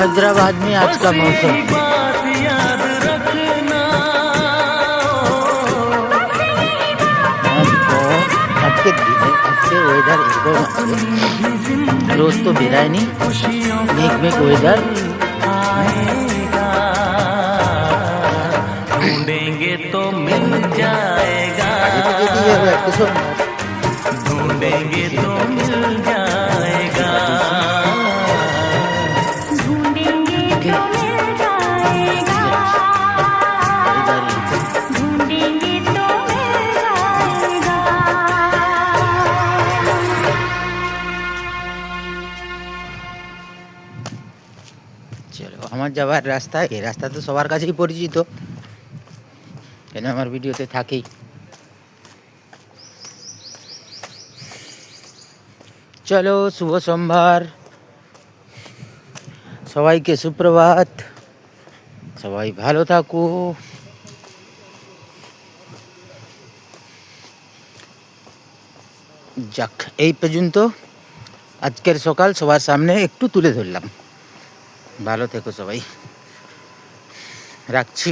हैदराबाद में आज का मौसम। আজকে ওয়েদার এরকম আছে, রোজ তো বেরায় নি, মেঘ মেঘ ওয়েদার। ढूंढेंगे तो मिल जाएगा, ढूंढेंगे तो मिल जाएगा, ढूंढेंगे तो मिल जाएगा, ढूंढेंगे तो मिल जाएगा। চলো, আমার যাওয়ার রাস্তা, এই রাস্তা তো সবার কাছেই পরিচিত, কেন আমার ভিডিওতে থাকেই। চলো, শুভ সোমবার, সবাইকে সুপ্রভাত, সবাই ভালো থাকো। যাক, এই পর্যন্ত আজকের সকাল সবার সামনে একটু তুলে ধরলাম। ভালো থেকো সবাই, রাখছি।